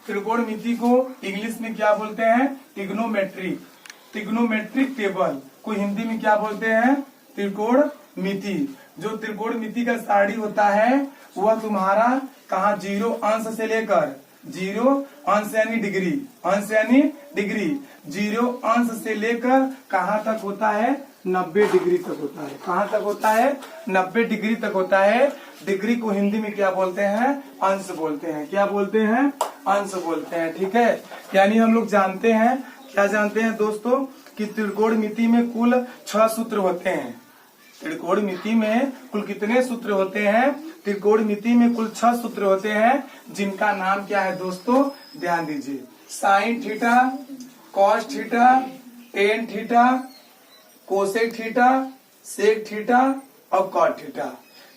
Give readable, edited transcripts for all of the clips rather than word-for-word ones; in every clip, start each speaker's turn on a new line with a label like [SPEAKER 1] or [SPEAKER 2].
[SPEAKER 1] त्रिकोणमिति को इंग्लिश में क्या बोलते हैं? ट्रिग्नोमेट्रिक। ट्रिग्नोमेट्रिक टेबल को हिंदी में क्या बोलते हैं? त्रिकोणमिति। जो त्रिकोणमिति का सारणी होता है वह तुम्हारा कहा 0 अंश से लेकर 0 अंश यानी डिग्री, अंश यानी डिग्री, 0 अंश से लेकर कहाँ तक होता है? 90 डिग्री तक होता है। कहाँ तक होता है? 90 डिग्री तक होता है। डिग्री को हिंदी में क्या बोलते हैं? अंश बोलते हैं। क्या बोलते हैं? अंश बोलते हैं। ठीक है, यानी हम लोग जानते हैं, क्या जानते हैं दोस्तों, कि त्रिकोणमिति में कुल 6 सूत्र होते हैं। त्रिकोणमिति में कुल कितने सूत्र होते हैं? त्रिकोणमिति में कुल 6 सूत्र होते हैं, जिनका नाम क्या है दोस्तों? ध्यान दीजिए। Sine theta, cos theta, tan theta, cosec theta, sec theta और कॉट थीटा।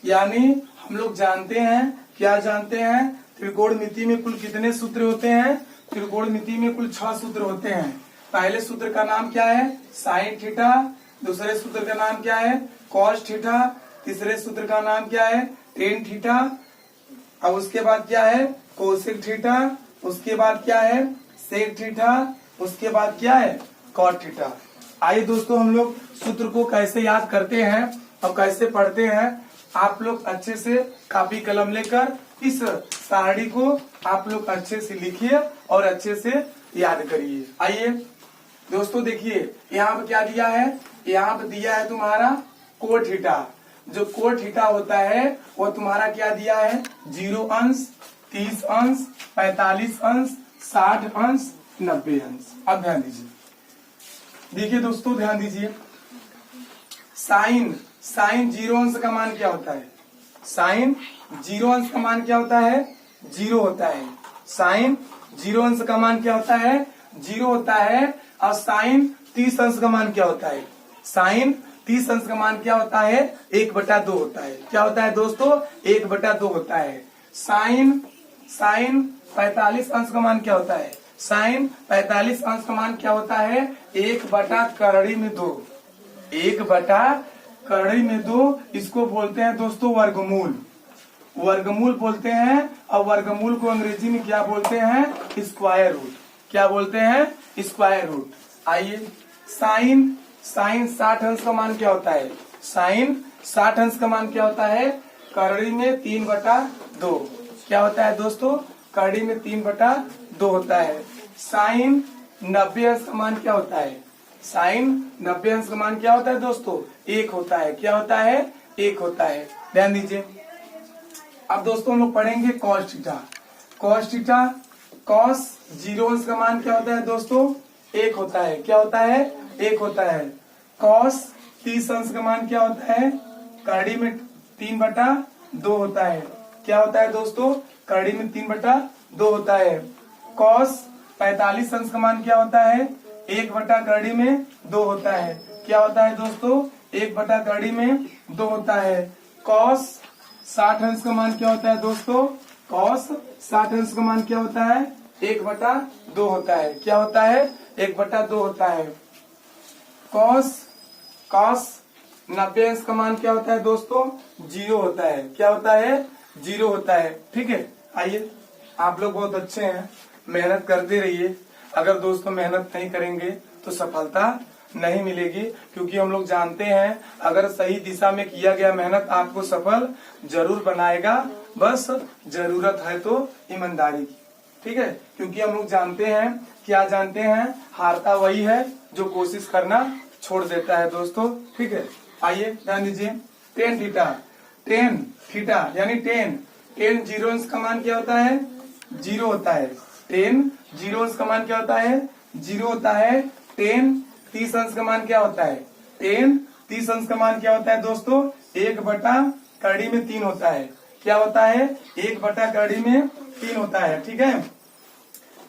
[SPEAKER 1] यानी हम लोग जानते हैं, क्या जानते हैं? त्रिकोणमिति में कुल कितने सूत्र होते हैं? त्रिकोणमिति में कुल 6 सूत्र होते हैं। पहले सूत्र का नाम क्या है? Sine theta. दूसरे सूत्र का नाम क्या है? Cos theta. तीसरे सूत्र का नाम क्या है? Tan theta. अब उसके बाद क्या है? Cosec theta. उसके बाद क्या है? Sec theta. उसके बाद क्या है? Cot theta. आइए दोस्तों, हम लोग सूत्र को कैसे याद करते हैं और कैसे पढ़ते हैं, आप लोग अच्छे से कॉपी कलम लेकर इस सारणी को आप लोग अच्छे से लिखिए और अच्छे से याद करिए। आइए दोस्तों, देखिए यहाँ पे क्या दिया है? यहाँ पे दिया है तुम्हारा कोट थीटा। जो कोट थीटा होता है वो तुम्हारा क्या दिया है? 0 अंश, 30 अंश, 45 अंश, 60 अंश, 90 अंश। अब ध्यान दीजिए, देखिए दोस्तों ध्यान दीजिए। साइन 0 अंश का मान क्या होता है? साइन 0 अंश का मान क्या होता है? 0 होता है। साइन 0 अंश का मान क्या होता है? 0 होता है। और साइन 30 अंश का मान क्या होता है? साइन 30 अंश का मान क्या होता है? 1/2 होता है। क्या होता है दोस्तों? 1/2 होता है। साइन 45 अंश का मान क्या होता है? साइन 45 अंश का मान क्या होता है? 1/2। 1/2 इसको बोलते हैं दोस्तों वर्गमूल। वर्गमूल बोलते हैं। और वर्गमूल को अंग्रेजी में क्या बोलते हैं? Square root. क्या बोलते हैं? Square root. आइए, साइन 60 अंश का मान क्या होता है? साइन 60 अंश का मान क्या होता है? करड़ी में 3/2। क्या होता है दोस्तों? करड़ी में 3/2 होता है। साइन 90 अंश का मान क्या होता है? साइन 90 अंश का मान क्या होता है दोस्तों? 1 होता है। क्या होता है? 1 होता है। ध्यान दीजिए। अब दोस्तों हम लोग पढ़ेंगे cos theta. Cos theta, cos 0 अंश का मान क्या होता है दोस्तों? 1 होता है। क्या होता है? 1 होता है। कॉस 30 अंश का मान क्या होता है? करड़ी में 3/2 होता है। क्या होता है दोस्तों? करड़ी में 3/2 होता है। कॉस 45 अंश का मान क्या होता है? 1/करड़ी में 2 होता है। क्या होता है दोस्तों? 1/करड़ी में 2 होता है। कॉस 60 अंश का मान क्या होता है दोस्तों? कॉस 60 अंश का मान क्या होता है? 1/2 होता है। क्या होता है? 1/2 होता है। कॉस 90 अंश का मान क्या होता है दोस्तों? 0 होता है। क्या होता है? 0 होता है। ठीक है, आइए, आप लोग बहुत अच्छे हैं, मेहनत करते रहिए। अगर दोस्तों मेहनत नहीं करेंगे तो सफलता नहीं मिलेगी, क्योंकि हम लोग जानते हैं अगर सही दिशा में किया गया मेहनत आपको सफल जरूर बनाएगा। बस जरूरत है तो ईमानदारी की। ठीक है, क्योंकि हम लोग जानते हैं, क्या जानते हैं, हारता वही है जो कोशिश करना छोड़ देता है दोस्तों। ठीक है, आइए ध्यान दीजिए। टेन थीटा यानी टेन 0 अंश का मान क्या होता है? 0 होता है। टेन 0 अंश का मान क्या होता है? 0 होता है। टेन 30 अंश का मान क्या होता है? टेन 30 अंश का मान क्या होता है दोस्तों? 1/करड़ी में 3 होता है। क्या होता है? 1/करड़ी में 3 होता है। ठीक है।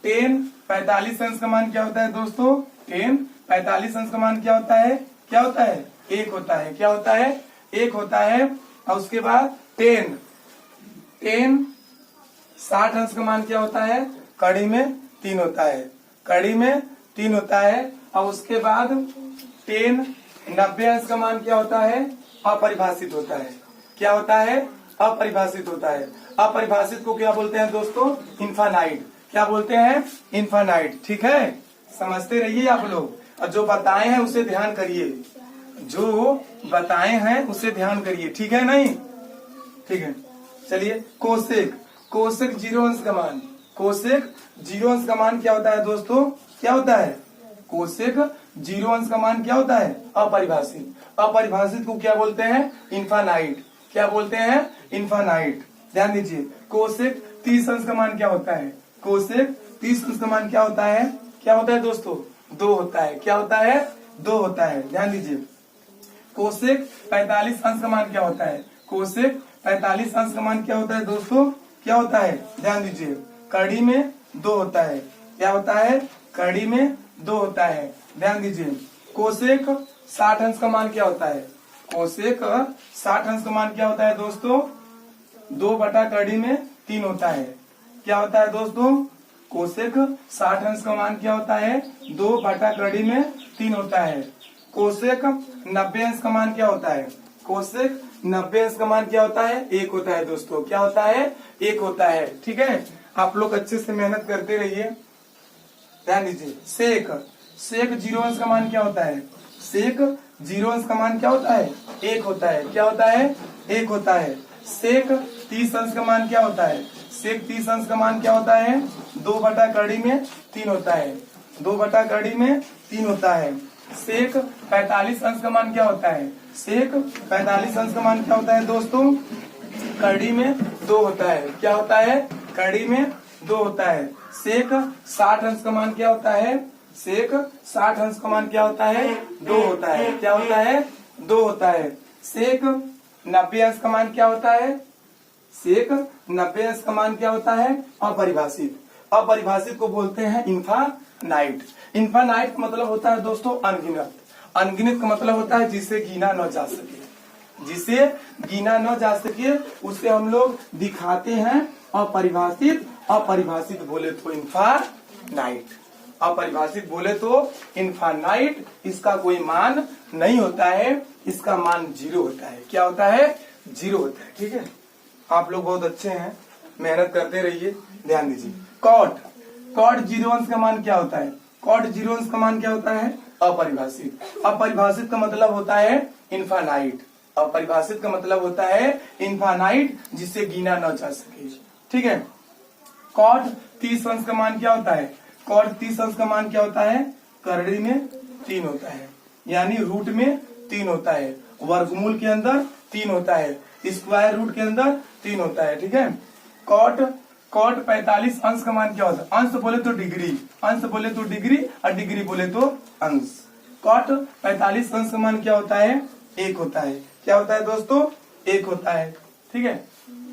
[SPEAKER 1] टेन 45 अंश का मान क्या होता है दोस्तों? टेन 45 अंश का मान क्या होता है? क्या होता है? 1 होता है। क्या होता है? 1 होता है। और उसके बाद टेन 60 अंश का मान क्या होता है? कड़ी में 3 होता है। कड़ी में 3 होता है। और उसके बाद टेन 90 अंश का मान क्या होता है? अपरिभाषित होता है। क्या होता है? अपरिभाषित होता है। अपरिभाषित को क्या बोलते हैं दोस्तों? इनफाइनाइट। क्या बोलते हैं? इनफाइनाइट। ठीक है, समझते रहिए आप लोग, और जो बताए हैं उसे ध्यान करिए, जो बताए हैं उसे ध्यान करिए, ठीक है नहीं? ठीक है, चलिए कोसेक। कोसेक जीरो अंश का मान, कोसेक जीरो अंश का मान क्या होता है दोस्तों? क्या होता है? कोसेक जीरो अंश का मान क्या होता है? अपरिभाषित। अपरिभाषित को क्या बोलते हैं? इनफाइनाइट। क्या बोलते हैं? इनफाइनाइट। ध्यान दीजिए, कोसेक 30 अंश का मान क्या होता है? कोसेक 30 अंश का मान क्या होता है? क्या होता है दोस्तों? 2 होता है। क्या होता है? 2 होता है। ध्यान दीजिए, कोसेक 45 अंश का मान क्या होता है? कोसेक 45 अंश का मान क्या होता है दोस्तों? क्या होता है? ध्यान दीजिए, कड़ी में 2 होता है। क्या होता है? कड़ी में 2 होता है। ध्यान दीजिए, कोसेक 60 अंश का मान क्या होता है? कोसेक 60 अंश का मान क्या होता है दोस्तों? 2 बटा कड़ी में 3 होता है। क्या होता है दोस्तों? कोसेक 60 अंश का मान क्या होता है? 2 बटा कड़ी में 3 होता है। कोसेक 90 अंश का मान क्या होता है? कोसेक 90 अंश का मान क्या होता है? 1 होता है दोस्तों। क्या होता है? 1 होता है। ठीक है, आप लोग अच्छे से मेहनत करते रहिए। ध्यान दीजिए, सेक। सेक जीरो अंश का मान क्या होता है? सेक जीरो अंश का मान क्या होता है? 1 होता है। क्या होता है? 1 होता है। सेक 30 अंश का मान क्या होता है? सेक 30 अंश का मान क्या होता है? 2 बटा कड़ी में 3 होता है। 2 बटा कड़ी में 3 होता है। सेक 45 अंश का मान क्या होता है? सेक 45 अंश का मान क्या होता है दोस्तों? कड़ी में 2 होता है। क्या होता है? कड़ी में 2 होता है। सेक 60 अंश का मान क्या होता है? सेक 60 अंश का मान क्या होता है? 2 होता है। क्या होता है? 2 होता है। सेक 90 अंश का मान क्या होता है? सेक 90 अंश का मान क्या होता है? अपरिभाषित। अपरिभाषित को बोलते हैं इनफाइनाइट। इनफाइनाइट का मतलब होता है दोस्तों अनगिनत। अनगिनत का मतलब होता है जिसे गिना न जा सके। जिसे गिना न जा सके उसे हम लोग दिखाते हैं अपरिभाषित। अपरिभाषित बोले तो इनफाइनाइट। अपरिभाषित बोले तो इनफाइनाइट। इसका कोई मान नहीं होता है, इसका मान 0 होता है। क्या होता है? 0 होता है। ठीक है, आप लोग बहुत अच्छे हैं, मेहनत करते रहिए। ध्यान दीजिए, कॉट। कॉट जीरो अंश का मान क्या होता है? कॉट जीरो अंश का मान क्या होता है? अपरिभाषित। अपरिभाषित का मतलब होता है इनफाइनाइट। अपरिभाषित का मतलब होता है इनफाइनाइट, जिसे गिना न जा सके। ठीक है, कॉट 30 अंश का मान क्या होता है? कॉट 30 अंश का मान क्या होता है? करड़ी में 3 होता है, यानी रूट में 3 होता है, वर्गमूल के अंदर 3 होता है, स्क्वायर रूट के अंदर 3 होता है। ठीक है, कॉट 45 अंश का मान क्या होता है? अंश बोले तो डिग्री, अंश बोले तो डिग्री, और डिग्री बोले तो अंश। कॉट 45 अंश का मान क्या होता है? 1 होता है। क्या होता है दोस्तों? 1 होता है। ठीक है,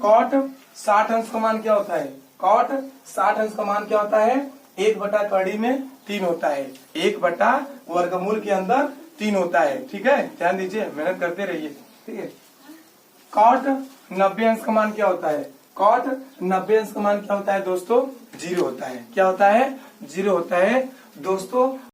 [SPEAKER 1] कॉट 60 अंश का मान क्या होता है? कॉट 60 अंश का मान क्या होता है? 1 बटा कड़ी में 3 होता है, 1 बटा वर्गमूल के अंदर 3 होता है। ठीक है, ध्यान दीजिए, मेहनत करते रहिए। ठीक है, कॉट 90 अंश का मान क्या होता है? कॉट 90 अंश का मान क्या होता है दोस्तों? 0 होता है। क्या होता है? 0 होता है दोस्तों।